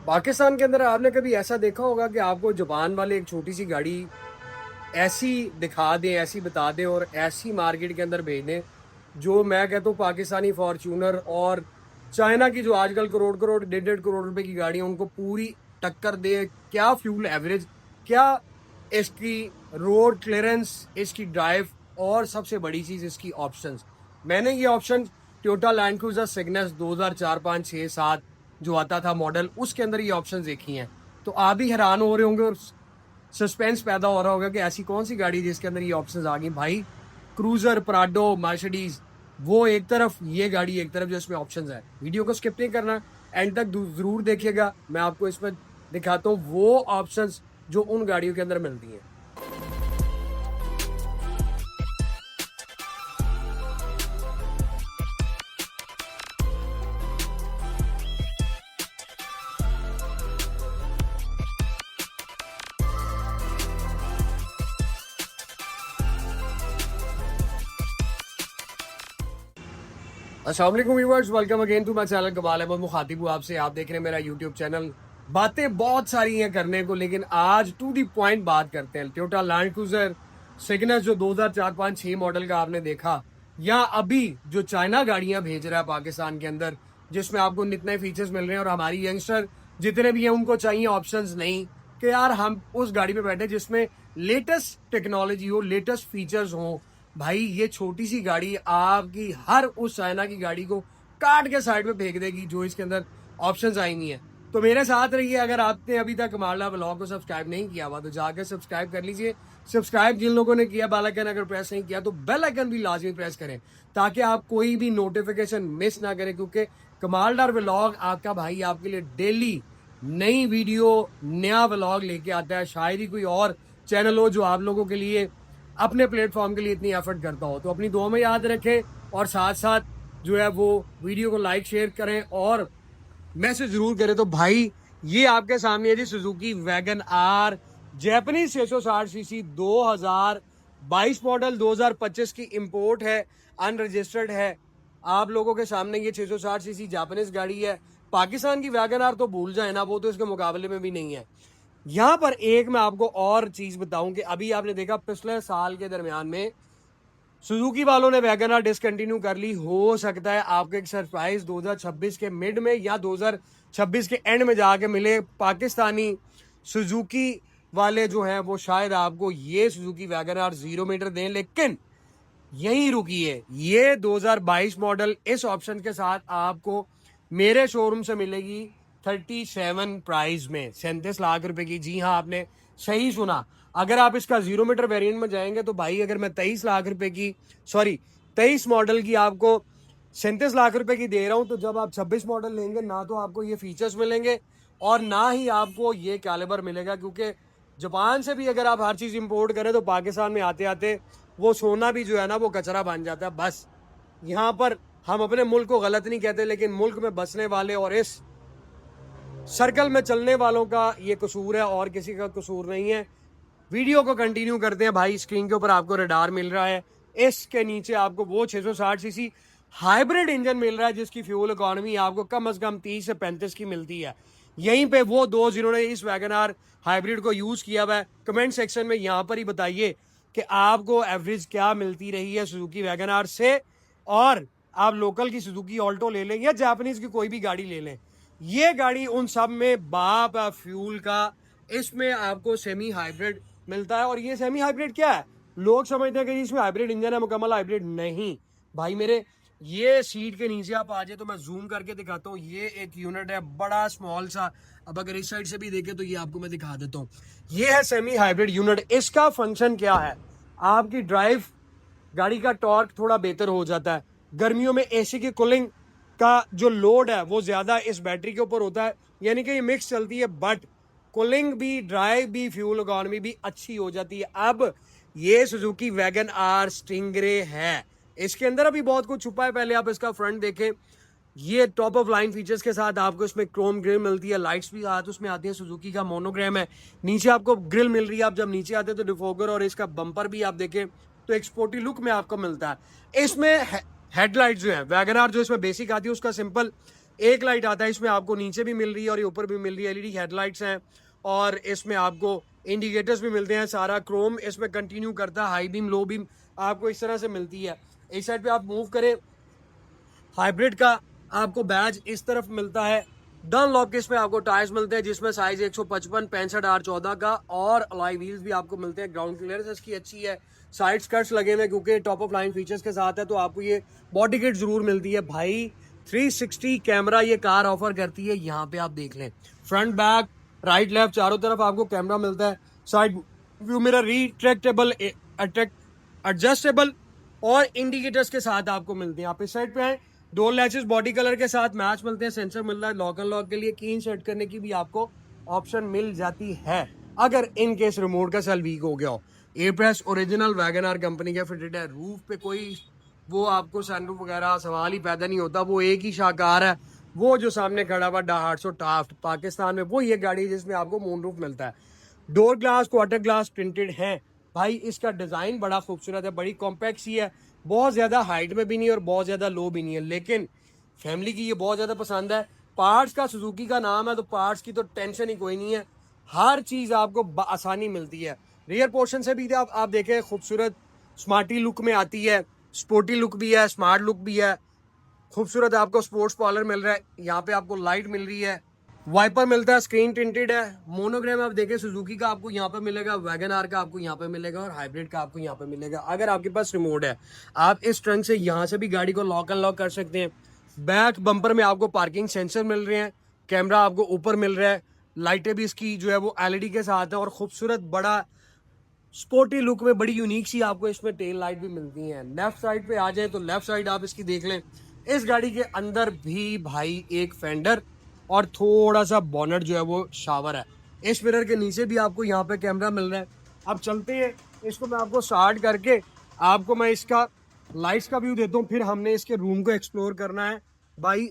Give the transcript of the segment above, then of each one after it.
पाकिस्तान के अंदर आपने कभी ऐसा देखा होगा कि आपको जापान वाले एक छोटी सी गाड़ी ऐसी दिखा दें, ऐसी बता दें और ऐसी मार्केट के अंदर भेज दें, जो मैं कहता हूँ पाकिस्तानी फॉर्च्यूनर और चाइना की जो आजकल करोड़ करोड़ 1.5 करोड़ रुपए की गाड़ी है उनको पूरी टक्कर दे। क्या फ्यूल एवरेज, क्या इसकी रोड क्लियरेंस, इसकी ड्राइव और सबसे बड़ी चीज इसकी ऑप्शंस। मैंने ये option Toyota land cruiser Cygnus 2004, 5, 6, 7 जो आता था मॉडल, उसके अंदर ये ऑप्शंस देखी हैं। तो आप भी हैरान हो रहे होंगे और सस्पेंस पैदा हो रहा होगा कि ऐसी कौन सी गाड़ी जिसके अंदर ये ऑप्शंस आ गई। भाई, क्रूजर, प्राडो, मर्सिडीज वो एक तरफ, ये गाड़ी एक तरफ जो इसमें ऑप्शंस है। वीडियो को स्किप नहीं करना, एंड तक जरूर देखिएगा। मैं आपको इसमें दिखाता हूँ वो ऑप्शंस जो उन गाड़ियों के अंदर मिलती हैं। अस्सलाम वालेकुम viewers, welcome again to my channel. Kamal Ahmed मुखातिब हूँ आपसे। आप देख रहे हैं मेरा यूट्यूब चैनल। बातें बहुत सारी हैं करने को, लेकिन आज टू दी पॉइंट बात करते हैं। टोयोटा लैंड क्रूजर सिग्नस जो 2004, 5, 6 मॉडल का आपने देखा, या अभी जो चाइना गाड़ियां भेज रहा है पाकिस्तान के अंदर, जिसमें आपको इतने फीचर्स मिल रहे हैं और हमारी यंगस्टर जितने भी हैं उनको चाहिए ऑप्शंस नहीं कि यार हम उस गाड़ी में बैठे जिसमें लेटेस्ट टेक्नोलॉजी हो, लेटेस्ट फीचर्स हो। भाई, ये छोटी सी गाड़ी आपकी हर उस चाइना की गाड़ी को काट के साइड में फेंक देगी जो इसके अंदर ऑप्शंस आई नहीं है। तो मेरे साथ रहिए। अगर आपने अभी तक कमाला व्लॉग को सब्सक्राइब नहीं किया हुआ तो जाकर सब्सक्राइब कर लीजिए। सब्सक्राइब जिन लोगों ने किया, बेल आइकन अगर प्रेस नहीं किया तो बेल आइकन भी लाजमी प्रेस करें ताकि आप कोई भी नोटिफिकेशन मिस ना करें, क्योंकि कमालदार व्लॉग आपका भाई आपके लिए डेली नई वीडियो, नया व्लॉग लेके आता है। शायद ही कोई और चैनल हो जो आप लोगों के लिए, अपने प्लेटफॉर्म के लिए इतनी एफर्ट करता हो। तो अपनी दुआ में याद रखें और साथ साथ जो है वो वीडियो को लाइक शेयर करें और मैसेज जरूर करें। तो भाई, ये आपके सामने है जी Suzuki Wagon R Japanese 660 CC 2022 model, 2025 की इंपोर्ट है, अनरजिस्टर्ड है। आप लोगों के सामने ये 660 सीसी जापानीज गाड़ी है। पाकिस्तान की वैगन आर तो भूल जाए ना, वो तो इसके मुकाबले में भी नहीं है। यहाँ पर एक मैं आपको और चीज बताऊं कि अभी आपने देखा पिछले साल के दरमियान में सुजुकी वालों ने वैगन आर डिसकंटिन्यू कर ली। हो सकता है आपको एक सरप्राइज 2026 के मिड में या 2026 के एंड में जाके मिले। पाकिस्तानी सुजुकी वाले जो हैं वो शायद आपको ये सुजुकी वैगन आर 0 मीटर दें, लेकिन यही रुकी है। ये 2022 मॉडल इस ऑप्शन के साथ आपको मेरे शोरूम से मिलेगी 37 प्राइस में, 37 लाख रुपए की। जी हाँ, आपने सही सुना। अगर आप इसका 0 मीटर वेरिएंट में जाएंगे तो भाई, अगर मैं 23 लाख रुपए की, सॉरी 23 मॉडल की आपको 37 लाख रुपए की दे रहा हूं, तो जब आप 26 मॉडल लेंगे ना तो आपको ये फीचर्स मिलेंगे और ना ही आपको ये कैलिबर मिलेगा। क्योंकि जापान से भी अगर आप हर चीज इंपोर्ट करें तो पाकिस्तान में आते आते वो सोना भी जो है ना वो कचरा बन जाता है। बस यहाँ पर हम अपने मुल्क को गलत नहीं कहते, लेकिन मुल्क में बसने वाले और इस सर्कल में चलने वालों का ये कसूर है और किसी का कसूर नहीं है। वीडियो को कंटिन्यू करते हैं भाई। स्क्रीन के ऊपर आपको रडार मिल रहा है, इसके नीचे आपको वो 660 सीसी हाइब्रिड इंजन मिल रहा है जिसकी फ्यूल इकोनॉमी आपको कम से कम 30 से 35 की मिलती है। यहीं पे वो दो जिन्होंने इस वैगन आर हाइब्रिड को यूज किया हुआ है, कमेंट सेक्शन में यहाँ पर ही बताइए कि आपको एवरेज क्या मिलती रही है सुजुकी वैगन आर से। और आप लोकल की सुजुकी ऑल्टो ले लें या जापानीज की कोई भी गाड़ी ले लें, ये गाड़ी उन सब में बाप है फ्यूल का। इसमें आपको सेमी हाइब्रिड मिलता है। और ये सेमी हाइब्रिड क्या है, लोग समझते हैं कि इसमें हाइब्रिड इंजन है, मुकम्मल हाइब्रिड नहीं भाई मेरे। ये सीट के नीचे आप आ जाए तो मैं जूम करके दिखाता हूँ। ये एक यूनिट है, बड़ा स्मॉल सा। अब अगर इस साइड से भी देखे तो ये आपको मैं दिखा देता हूँ। ये है सेमी हाइब्रिड यूनिट। इसका फंक्शन क्या है, आपकी ड्राइव, गाड़ी का टॉर्क थोड़ा बेहतर हो जाता है। गर्मियों में एसी की कूलिंग का जो लोड है वो ज्यादा इस बैटरी के ऊपर होता है, यानी कि ये मिक्स चलती है, बट कूलिंग भी, ड्राइव भी, फ्यूल इकोनॉमी भी अच्छी हो जाती है। अब ये सुजुकी वैगन आर स्टिंगरे है, इसके अंदर अभी बहुत कुछ छुपा है। पहले आप इसका फ्रंट देखें, ये टॉप ऑफ लाइन फीचर्स के साथ आपको इसमें क्रोम ग्रिल मिलती है, लाइट्स भी साथ उसमें आती है, सुजुकी का मोनोग्राम है। नीचे आपको ग्रिल मिल रही है। आप जब नीचे आते हैं तो डिफोगर और इसका बम्पर भी आप देखें तो एक स्पोर्टी लुक में आपको मिलता है। इसमें हेडलाइट जो है वैगन आर जो इसमें बेसिक आती है उसका सिंपल एक लाइट आता है इसमें, आपको नीचे भी मिल रही है और ये ऊपर भी मिल रही है, एलईडी हेडलाइट्स हैं और इसमें आपको इंडिकेटर्स भी मिलते हैं। सारा क्रोम इसमें कंटिन्यू करता है, हाई बीम लो बीम आपको इस तरह से मिलती है। इस साइड पे आप मूव करें, हाइब्रिड का आपको बैज इस तरफ मिलता है। डनलॉप के इसमें आपको टायर्स मिलते हैं जिसमें साइज 155 65 R14 का और अलॉय व्हील्स भी आपको मिलते हैं। ग्राउंड क्लियरेंस इसकी अच्छी है, साइड स्कर्ट्स लगे हुए क्योंकि टॉप ऑफ लाइन फीचर्स के साथ है, तो आपको ये बॉडी किट जरूर मिलती है भाई। 360 कैमरा ये कार ऑफर करती है, यहाँ पे आप देख लें, फ्रंट बैक राइट लेफ्ट चारों तरफ आपको कैमरा मिलता है। Side view mirror retractable adjustable और इंडिकेटर्स के साथ आपको मिलते हैं। आप इस साइड पे आए, डोर लैचेस बॉडी कलर के साथ मैच मिलते हैं, सेंसर मिल रहा है, लॉक एंड लॉक के लिए कीन सेट करने की भी आपको ऑप्शन मिल जाती है अगर इन केस रिमोट का सेल वीक हो गया हो। एयरप्रेस ओरिजिनल वैगनआर कंपनी का फिटेड है। रूफ पे कोई वो आपको सनरूफ वगैरह सवाल ही पैदा नहीं होता, वो एक ही शाहकार है, वो जो सामने खड़ा हुआ डार्ट्सो टाफ्ट पाकिस्तान में, वो ये गाड़ी है जिसमें आपको मून रूफ मिलता है। Door glass quarter glass printed है भाई। इसका डिज़ाइन बड़ा खूबसूरत है, बड़ी कॉम्पैक्ट सी है, बहुत ज़्यादा हाइट में भी नहीं और बहुत ज़्यादा लो भी नहीं है, लेकिन फैमिली की ये बहुत ज़्यादा पसंद है। पार्ट्स का सुजुकी का नाम है तो पार्ट्स की तो टेंशन ही कोई नहीं है, हर चीज़ आपको आसानी मिलती है। रियर पोर्शन से भी आप देखें, खूबसूरत स्मार्टी लुक में आती है, स्पोर्टी लुक भी है, स्मार्ट लुक भी है, खूबसूरत आपको स्पोर्ट्स पॉलर मिल रहा है। यहाँ पे आपको लाइट मिल रही है, वाइपर मिलता है, स्क्रीन टिंटेड है। मोनोग्राम आप देखें, सुजुकी का आपको यहाँ पे मिलेगा, वैगनआर का आपको यहाँ पे मिलेगा और हाइब्रिड का आपको यहाँ पे मिलेगा। अगर आपके पास रिमोट है, आप इस ट्रंक से यहाँ से भी गाड़ी को लॉक अनलॉक कर सकते हैं। बैक बम्पर में आपको पार्किंग सेंसर मिल रहे हैं, कैमरा आपको ऊपर मिल रहा है, लाइटें भी इसकी जो है वो एलईडी के साथ है और खूबसूरत बड़ा स्पोर्टी लुक में बड़ी यूनिक सी आपको इसमें टेल लाइट भी मिलती हैं। लेफ्ट साइड पे आ जाए तो लेफ्ट साइड आप इसकी देख लें, इस गाड़ी के अंदर भी भाई एक फेंडर और थोड़ा सा बॉनेट जो है वो शावर है। इस मिरर के नीचे भी आपको यहाँ पे कैमरा मिल रहा है। अब चलते हैं, इसको मैं आपको स्टार्ट करके आपको मैं इसका लाइट्स का व्यू देता हूँ, फिर हमने इसके रूम को एक्सप्लोर करना है भाई।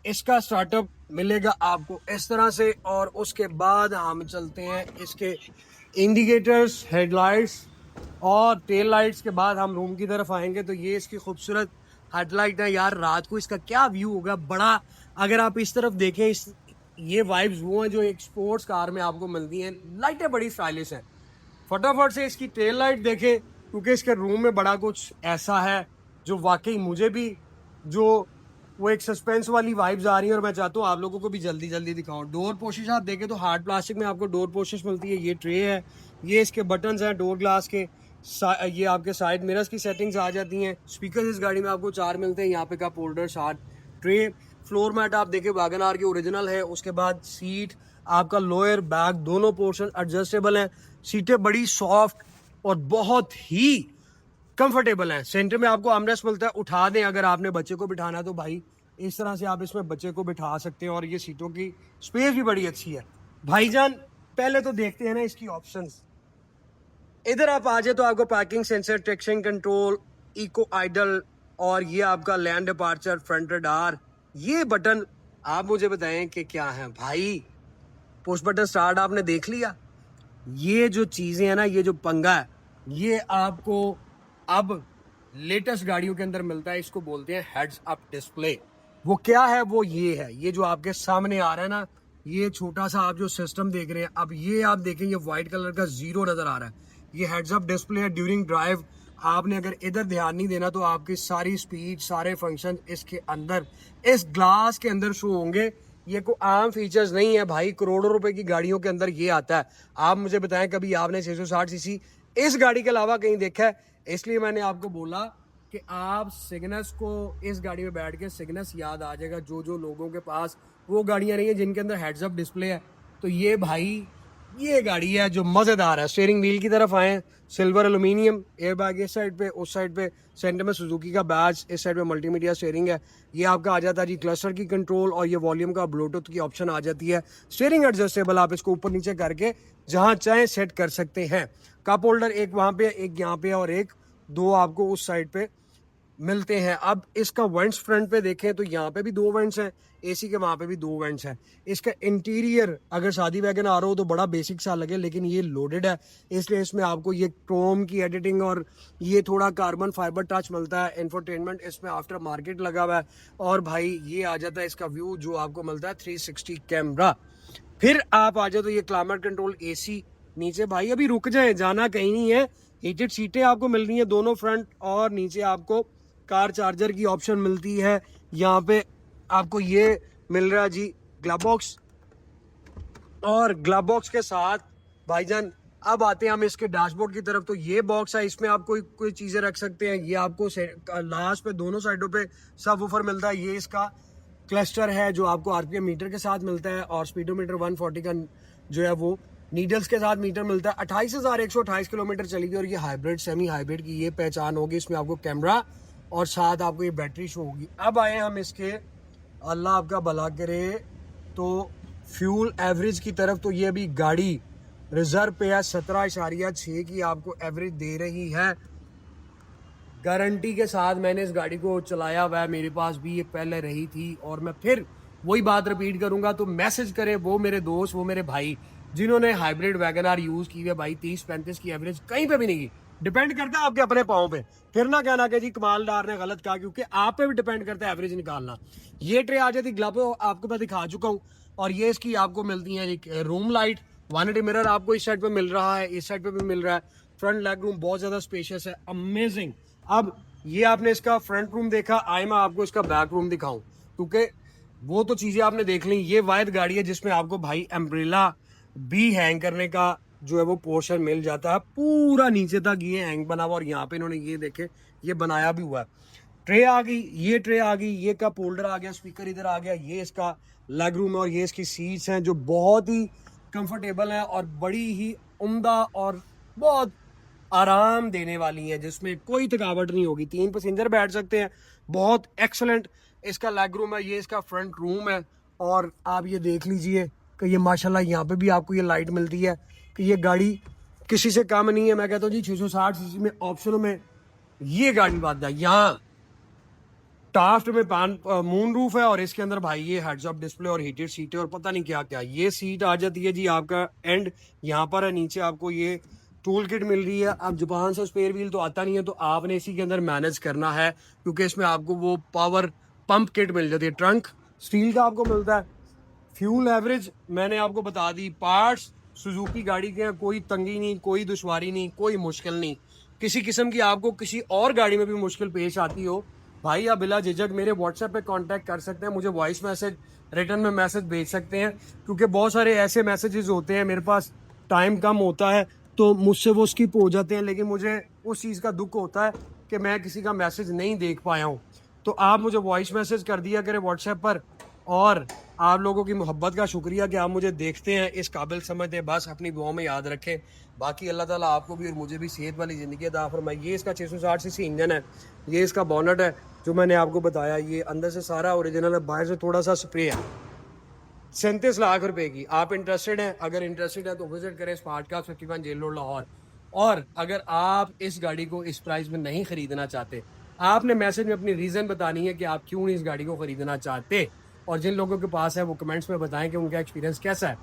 इसका स्टार्टअप मिलेगा आपको इस तरह से और उसके बाद हम चलते हैं इसके इंडिकेटर्स, हेडलाइट्स और टेल लाइट्स के बाद हम रूम की तरफ आएंगे। तो ये इसकी खूबसूरत हेडलाइट है यार, रात को इसका क्या व्यू होगा बड़ा। अगर आप इस तरफ देखें, ये वाइब्स वो हैं जो एक स्पोर्ट्स कार में आपको मिलती हैं। लाइटें बड़ी स्टाइलिश हैं। फटाफट से इसकी टेल लाइट देखें क्योंकि इसके रूम में बड़ा कुछ ऐसा है जो वाकई मुझे भी जो वो एक सस्पेंस वाली वाइब्स आ रही है और मैं चाहता हूँ आप लोगों को भी जल्दी जल्दी दिखाऊं। डोर पोशिश आप देखें तो हार्ड प्लास्टिक में आपको डोर पोशिश मिलती है। ये ट्रे है, ये इसके बटन्स हैं डोर ग्लास के, ये आपके साइड मिरर्स की सेटिंग्स आ जाती हैं। स्पीकर इस गाड़ी में आपको 4 मिलते हैं। यहाँ पे cup holder, short tray, floor mat आप देखें वैगनआर की ओरिजिनल है। उसके बाद सीट आपका लोअर बैक दोनों पोर्शन एडजस्टेबल हैं। सीटें बड़ी सॉफ्ट और बहुत ही कंफर्टेबल है। सेंटर में आपको आर्मरेस्ट मिलता है, उठा दें अगर आपने बच्चे को बिठाना तो भाई इस तरह से आप इसमें बच्चे को बिठा सकते हैं और ये सीटों की स्पेस भी बड़ी अच्छी है। भाईजान पहले तो देखते हैं ना इसकी ऑप्शंस। इधर आप आ जाए तो आपको parking sensor, traction control, eco idle और ये आपका लैंड डिपार्चर, फ्रंट रडार। ये बटन आप मुझे बताएं कि क्या है भाई। पुश बटन स्टार्ट आपने देख लिया। ये जो चीजें हैं ना, ये जो पंगा है, ये आपको अब लेटेस्ट गाड़ियों के अंदर मिलता है। इसको बोलते हैं हेड्स अप डिस्प्ले। वो क्या है? वो ये है, ये जो आपके सामने आ रहा है ना, ये छोटा सा आप जो सिस्टम देख रहे हैं, अब ये आप देखें, ये व्हाइट कलर का 0 नजर आ रहा है। ये हेड्स अप डिस्प्ले है। ड्यूरिंग ड्राइव आपने अगर इधर ध्यान नहीं देना तो आपकी सारी स्पीड, सारे फंक्शन इसके अंदर, इस ग्लास के अंदर शो होंगे। ये कोई आम फीचर्स नहीं है भाई, करोड़ों रुपए की गाड़ियों के अंदर ये आता है। आप मुझे बताएं कभी आपने 660 सीसी इस गाड़ी के अलावा कहीं देखा है? इसलिए मैंने आपको बोला कि आप सिग्नस को, इस गाड़ी में बैठ के सिग्नस याद आ जाएगा। जो जो लोगों के पास वो गाड़ियां नहीं है जिनके अंदर हेड्स अप डिस्प्ले है, तो ये भाई ये गाड़ी है जो मजेदार है। स्टीयरिंग व्हील की तरफ आए, सिल्वर एल्यूमिनियम एयरबैग इस साइड पे, उस साइड पे सेंटर में सुजुकी का बैज, इस साइड पे मल्टीमीडिया स्टीयरिंग है। ये आपका आ जाता है जी क्लस्टर की कंट्रोल और ये वॉल्यूम का ब्लूटूथ की ऑप्शन आ जाती है। स्टीयरिंग एडजस्टेबल, आप इसको ऊपर नीचे करके जहां चाहे सेट कर सकते हैं। कप होल्डर एक वहां पे, एक यहाँ पे और एक दो आपको उस साइड पे मिलते हैं। अब इसका वेंट्स फ्रंट पे देखें तो यहाँ पे भी 2 वेंट्स हैं, एसी के वहाँ पे भी 2 वेंट्स हैं। इसका इंटीरियर अगर शादी वैगन आ रहा हो तो बड़ा बेसिक सा लगे, लेकिन ये लोडेड है, इसलिए इसमें आपको ये क्रोम की एडिटिंग और ये थोड़ा कार्बन फाइबर टच मिलता है। इंफोटेनमेंट इसमें आफ्टर मार्केट लगा हुआ है, और भाई ये आ जाता है इसका व्यू जो आपको मिलता है 360 कैमरा। फिर आप आ जाओ तो ये क्लाइमेट कंट्रोल एसी नीचे। भाई अभी रुक जाए, जाना कहीं नहीं है। हीटेड सीटें आपको मिल रही हैं दोनों फ्रंट, और नीचे आपको कार चार्जर की ऑप्शन मिलती है। यहाँ पे आपको ये मिल रहा है जी ग्लव बॉक्स, और ग्लव बॉक्स के साथ भाईजान अब आते हैं हम इसके डैशबोर्ड की तरफ। तो ये बॉक्स है, इसमें आप कोई चीजें रख सकते हैं। ये आपको लास्ट पे दोनों साइडों पे सब वूफर मिलता है। ये इसका क्लस्टर है जो आपको आरपीएम मीटर के साथ मिलता है, और स्पीडोमीटर 140 का जो है वो नीडल्स के साथ मीटर मिलता है। 28,128 किलोमीटर चली गई, और ये हाइब्रिड सेमी हाइब्रिड की ये पहचान होगी। इसमें आपको कैमरा और साथ आपको ये बैटरी शो होगी। अब आए हम इसके, अल्लाह आपका भला करे, तो फ्यूल एवरेज की तरफ। तो ये अभी गाड़ी रिजर्व पे है, 17.6 की आपको एवरेज दे रही है। गारंटी के साथ मैंने इस गाड़ी को चलाया हुआ है, मेरे पास भी ये पहले रही थी, और मैं फिर वही बात रिपीट करूंगा। तो मैसेज करें वो मेरे दोस्त, वो मेरे भाई जिन्होंने हाइब्रिड वैगन आर यूज की है। भाई 30-35 की एवरेज कहीं पे भी नहीं की। डिपेंड करता है आपके अपने पाँव पे। फिर ना कहना कि जी कमालदार ने गलत कहा, क्योंकि आप पे भी डिपेंड करता है एवरेज निकालना। ये ट्रे आ जाती ग्लव आपको मैं दिखा चुका हूँ, और ये इसकी आपको मिलती है रूम लाइट। 180 मिरर आपको इस साइड पे मिल रहा है, इस साइड पे भी मिल रहा है। फ्रंट लेग रूम बहुत ज्यादा स्पेशियस है, अमेजिंग। अब ये आपने इसका फ्रंट रूम देखा, आए मैं आपको इसका बैक रूम दिखाऊं, क्योंकि वो तो चीजें आपने देख ली। ये वायद गाड़ी है जिसमें आपको भाई एम्ब्रेला भी हैंग करने का जो है वो पोर्शन मिल जाता है, पूरा नीचे तक ये हैंग बना हुआ। और यहाँ पे इन्होंने ये देखे ये बनाया भी हुआ है। ट्रे आ गई, ये ट्रे आ गई, ये कप होल्डर आ गया, स्पीकर इधर आ गया। ये इसका लेग रूम है, और ये इसकी सीट्स हैं जो बहुत ही कंफर्टेबल है और बड़ी ही उम्दा और बहुत आराम देने वाली है, जिसमें कोई थकावट नहीं होगी। 3 पैसेंजर बैठ सकते हैं, बहुत एक्सलेंट इसका लेग रूम है। ये इसका फ्रंट रूम है, और आप ये देख लीजिए कि ये माशाल्लाह यहाँ पे भी आपको ये लाइट मिलती है, कि ये गाड़ी किसी से कम नहीं है। मैं कहता हूँ जी 660 सीसी में ऑप्शनों में ये गाड़ी बात है। यहाँ टाफ्ट में मून रूफ है, और इसके अंदर भाई ये हेड्स अप डिस्प्ले और हीटेड सीटें और पता नहीं क्या क्या। ये सीट आ जाती है जी आपका एंड यहाँ पर है, नीचे आपको ये टूल किट मिल रही है। अब जापान से स्पेयर व्हील तो आता नहीं है, तो आपने इसी के अंदर मैनेज करना है, क्योंकि इसमें आपको वो पावर पंप किट मिल जाती है। ट्रंक स्टील का आपको मिलता है। फ्यूल एवरेज मैंने आपको बता दी। पार्ट्स सुजुकी गाड़ी के हैं, कोई तंगी नहीं, कोई दुश्वारी नहीं, कोई मुश्किल नहीं। किसी किस्म की आपको किसी और गाड़ी में भी मुश्किल पेश आती हो, भाई आप बिला झिझक मेरे व्हाट्सएप पे कांटेक्ट कर सकते हैं। मुझे वॉइस मैसेज, रिटर्न में मैसेज भेज सकते हैं, क्योंकि बहुत सारे ऐसे मैसेजेस होते हैं, मेरे पास टाइम कम होता है तो मुझसे वो स्किप हो जाते हैं। लेकिन मुझे उस चीज़ का दुख होता है कि मैं किसी का मैसेज नहीं देख पाया हूँ। तो आप मुझे वॉइस मैसेज कर दिया करें व्हाट्सएप पर, और आप लोगों की मोहब्बत का शुक्रिया कि आप मुझे देखते हैं, इस काबिल समझते हैं। बस अपनी दुआओं में याद रखें। बाकी अल्लाह ताला आपको भी और मुझे भी सेहत वाली ज़िंदगी अता फरमाए। ये इसका 660 सीसी इंजन है, ये इसका बॉनेट है जो मैंने आपको बताया। ये अंदर से सारा ओरिजिनल है, बाहर से थोड़ा सा स्प्रे है। 37 लाख रुपए की। आप इंटरेस्टेड हैं? अगर इंटरेस्टेड है तो विजिट करें smart car 51 jail road Lahore. और अगर आप इस गाड़ी को इस प्राइस में नहीं खरीदना चाहते, आपने मैसेज में अपनी रीज़न बतानी है कि आप क्यों नहीं इस गाड़ी को खरीदना चाहते। और जिन लोगों के पास है वो कमेंट्स में बताएं कि उनका एक्सपीरियंस कैसा है।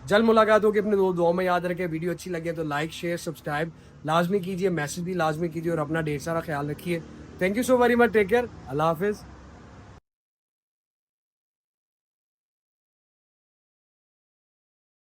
जल्द मुलाकात होगी। अपने दुआओं में याद रखें। वीडियो अच्छी लगे तो लाइक शेयर सब्सक्राइब लाजमी कीजिए, मैसेज भी लाजमी कीजिए, और अपना ढेर सारा ख्याल रखिए। Thank you so very much. Take care. अल्लाह हाफिज़।